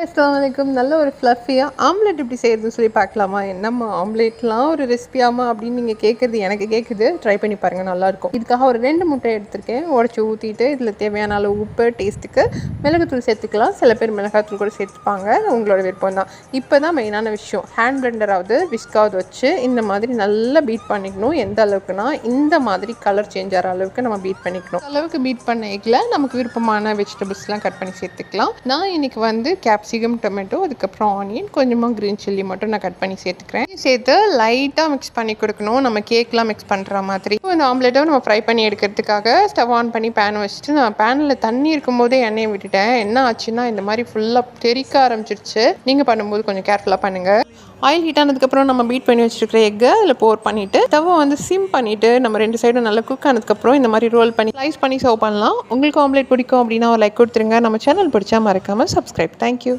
அஸ்ஸலாமு அலைக்கும். நல்ல ஒரு ஃப்ளஃபியாக ஆம்லெட் எப்படி செய்கிறதுன்னு சொல்லி பார்க்கலாமா? என்னம்மா ஆம்லெட்லாம் ஒரு ரெசிபியாமா அப்படின்னு நீங்கள் கேட்குறது எனக்கு கேட்குது. ட்ரை பண்ணி பாருங்கள், நல்லாயிருக்கும். இதுக்காக ஒரு 2 முட்டை எடுத்திருக்கேன். உடச்சி ஊற்றிட்டு இதில் தேவையான அளவு உப்பு, டேஸ்ட்டுக்கு மிளகுத்தூள் சேர்த்துக்கலாம். சில பேர் மிளகாத்தூள் கூட சேர்த்துப்பாங்க, உங்களோட விருப்பம் தான். இப்போ தான் மெயினான விஷயம், ஹேண்ட் பிளெண்டராவது விஸ்காவது வச்சு இந்த மாதிரி நல்லா பீட் பண்ணிக்கணும். எந்த அளவுக்குனா இந்த மாதிரி கலர் சேஞ்ச் ஆகிற அளவுக்கு நம்ம பீட் பண்ணிக்கணும். அளவுக்கு பீட் பண்ண எக்கில் நமக்கு விருப்பமான வெஜிடபிள்ஸ்லாம் கட் பண்ணி சேர்த்துக்கலாம். நான் இன்றைக்கி வந்து கேப்சிகம், டொமேட்டோ, அதுக்கப்புறம் ஆனியன், கொஞ்சமாக க்ரீன் சில்லி மட்டும் நான் கட் பண்ணி சேர்த்துக்கிறேன். சேர்த்து லைட்டாக மிக்ஸ் பண்ணி கொடுக்கணும், நம்ம கேக்லாம் மிக்ஸ் பண்ணுற மாதிரி. இப்போ இந்த ஆம்லெட்டை நம்ம ஃப்ரை பண்ணி எடுக்கிறதுக்காக ஸ்டவ் ஆன் பண்ணி பேன் வச்சுட்டு நான் பேனில் தண்ணி இருக்கும்போதே எண்ணெயை விட்டுட்டேன். என்ன ஆச்சுன்னா இந்த மாதிரி ஃபுல்லாக தெறிக்க ஆரம்பிச்சிருச்சு. நீங்கள் பண்ணும்போது கொஞ்சம் கேர்ஃபுல்லாக பண்ணுங்கள். ஆயில் ஹீட் ஆனதுக்கப்புறம் நம்ம பீட் பண்ணி வச்சுருக்கிற எக்கை அதில் போர் பண்ணிவிட்டு ஸ்டவ்வை வந்து சிம் பண்ணிவிட்டு நம்ம 2 சைடும் நல்லா குக் ஆனதுக்கப்புறம் இந்த மாதிரி ரோல் பண்ணி ஸ்லைஸ் பண்ணி சர்வ் பண்ணலாம். உங்களுக்கு ஆம்லெட் பிடிக்கும் அப்படின்னா ஒரு லைக் கொடுத்துருங்க. நம்ம சேனல் பிடிச்சா மறக்காமல் சப்ஸ்கிரைப். தேங்க்யூ.